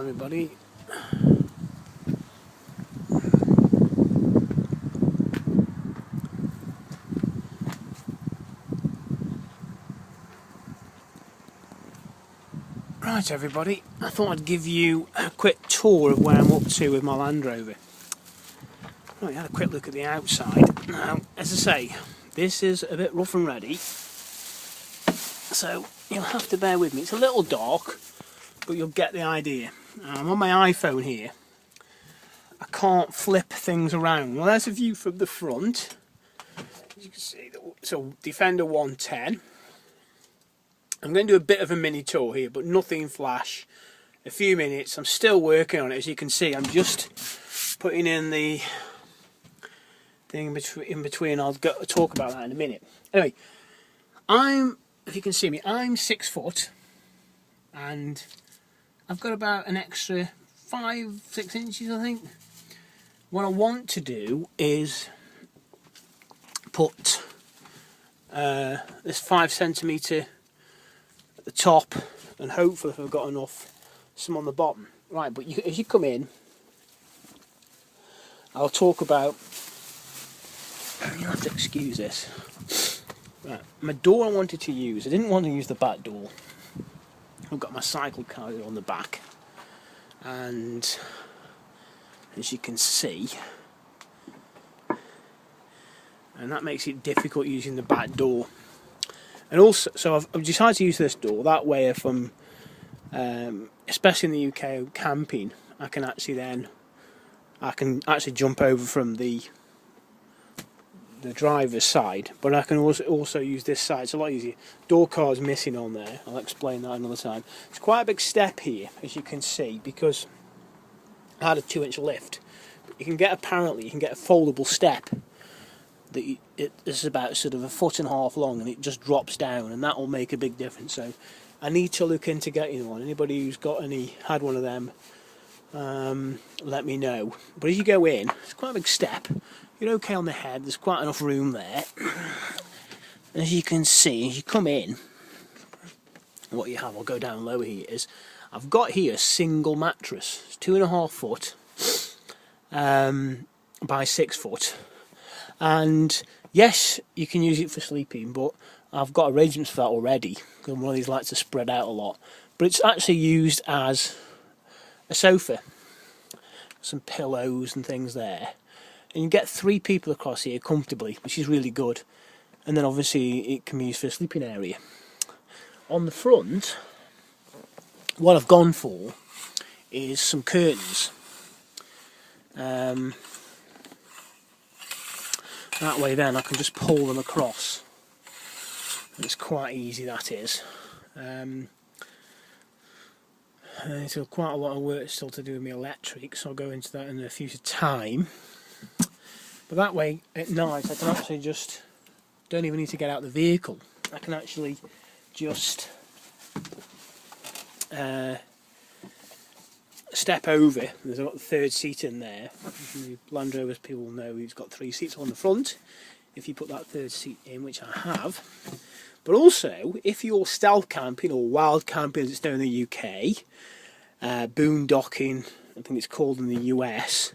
everybody. Right everybody, I thought I'd give you a quick tour of where I'm up to with my Landrover. Right, had a quick look at the outside. Now, as I say, this is a bit rough and ready, so you'll have to bear with me. It's a little dark, but you'll get the idea. I'm on my iPhone here. I can't flip things around. Well, there's a view from the front. As you can see, so Defender 110. I'm going to do a bit of a mini tour here, but nothing flash. A few minutes. I'm still working on it. As you can see, I'm just putting in the thing in between. I'll talk about that in a minute. Anyway, if you can see me, I'm 6 foot, and I've got about an extra 5-6 inches, I think. What I want to do is put this 5 centimetre at the top, and hopefully if I've got enough, some on the bottom. Right, but as you come in, I'll talk about, you'll have to excuse this. Right, my door I wanted to use, I didn't want to use the back door. I've got my cycle carrier on the back, and as you can see, and that makes it difficult using the back door. And also, so I've decided to use this door, that way if I'm, especially in the UK camping, I can actually jump over from the driver's side, but I can also use this side. It's a lot easier. Door card's missing on there, I'll explain that another time. It's quite a big step here, as you can see, because I had a 2-inch lift. You can get a foldable step that is about sort of 1.5 foot long, and it just drops down, and that will make a big difference. So I need to look into getting one. Anybody who's had one of them, let me know. But as you go in, it's quite a big step. You're okay on the head, there's quite enough room there. As you can see, as you come in, what you have, I'll go down lower here, is I've got here a single mattress. It's 2.5 foot by 6 foot. And yes, you can use it for sleeping, but I've got arrangements for that already, because one of these likes to spread out a lot. But it's actually used as a sofa. Some pillows and things there. And you get 3 people across here comfortably, which is really good. And then obviously it can be used for a sleeping area. On the front, what I've gone for is some curtains. That way then I can just pull them across. And it's quite easy, that is. It's quite a lot of work still to do with my electric, so I'll go into that in a future time. But that way, at night, I can actually just, don't even need to get out the vehicle. I can actually just step over. There's a third seat in there. Land Rovers people will know he's got 3 seats on the front, if you put that third seat in, which I have. But also, if you're stealth camping or wild camping as it's known in the UK, boondocking, I think it's called in the US,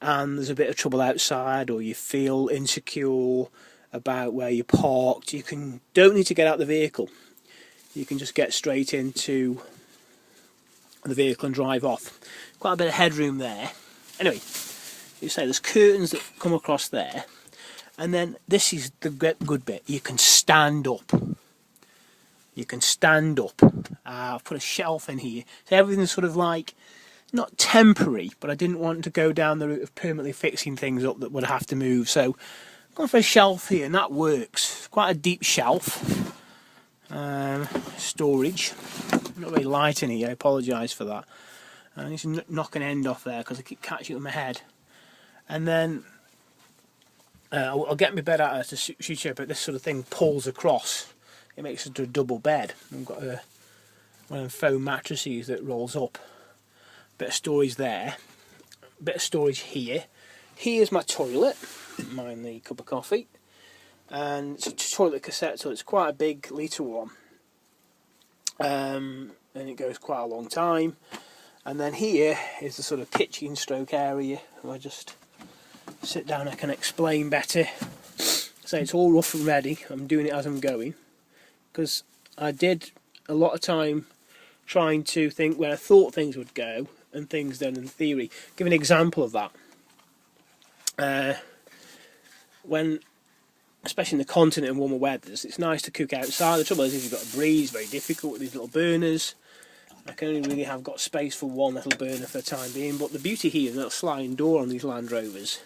and there's a bit of trouble outside, or you feel insecure about where you're parked, don't need to get out the vehicle. You can just get straight into the vehicle and drive off. Quite a bit of headroom there. Anyway, you say there's curtains that come across there, and then this is the good bit. You can stand up. You can stand up. I've put a shelf in here, so everything's sort of like not temporary, but I didn't want to go down the route of permanently fixing things up that would have to move. So I've gone for a shelf here, and that works. It's quite a deep shelf. Storage. Not very light in here, I apologise for that. I need to knock an end off there because I keep catching it with my head. And then I'll get my bed out of to shoot you, but this sort of thing pulls across. It makes it a double bed. I've got one of them foam mattresses that rolls up. Bit of storage there. Bit of storage here. Here's my toilet. Mind the cup of coffee. And it's a toilet cassette, so it's quite a big litre one. And it goes quite a long time. And then here is the sort of kitchen stroke area. If I just sit down, I can explain better. So it's all rough and ready. I'm doing it as I'm going, because I did a lot of time trying to think where I thought things would go and things done in theory. Give an example of that. When, especially in the continent and warmer weathers, it's nice to cook outside. The trouble is, if you've got a breeze, very difficult with these little burners. I can only really have got space for one little burner for the time being. But the beauty here, the little sliding door on these Land Rovers,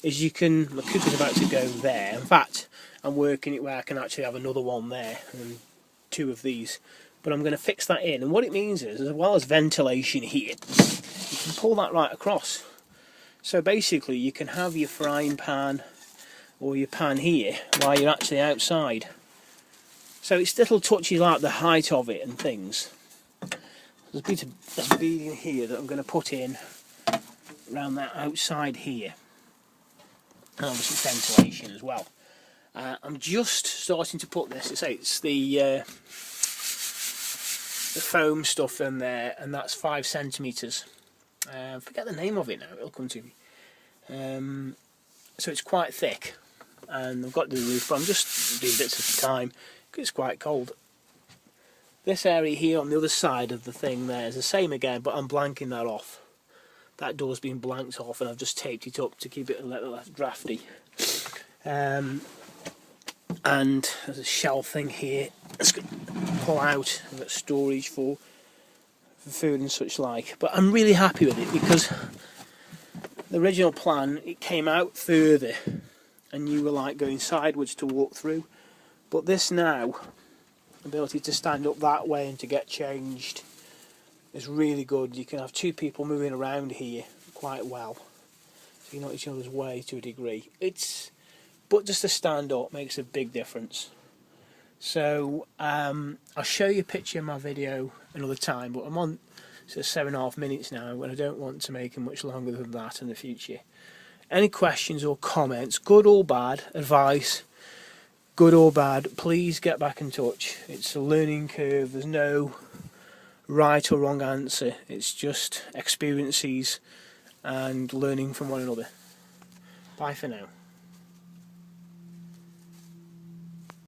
is you can, the cooker's about to go there. In fact, I'm working it where I can actually have another one there and 2 of these. But I'm going to fix that in, and what it means is, as well as ventilation here, you can pull that right across. So basically you can have your frying pan or your pan here while you're actually outside. So it's little touches like the height of it and things. There's a beading here that I'm going to put in around that outside here. And obviously ventilation as well. I'm just starting to put this, it's the foam stuff in there, and that's 5 centimetres. Forget the name of it now, it'll come to me. So it's quite thick, and I've got to do the roof, but I'm just doing bits at a time because it's quite cold. This area here on the other side of the thing there is the same again, but I'm blanking that off. That door's been blanked off, and I've just taped it up to keep it a little less drafty. And there's a shelf thing here. Let's pull out. I've got storage for food and such like. But I'm really happy with it, because the original plan, it came out further and you were like going sideways to walk through. But this now, ability to stand up that way and to get changed, is really good. You can have 2 people moving around here quite well, so you're not each other's way to a degree. But just to stand up makes a big difference. So I'll show you a picture in my video another time, but I'm on 7.5 minutes now, and I don't want to make it much longer than that in the future. Any questions or comments, good or bad, advice, good or bad, please get back in touch. It's a learning curve. There's no right or wrong answer. It's just experiences and learning from one another. Bye for now.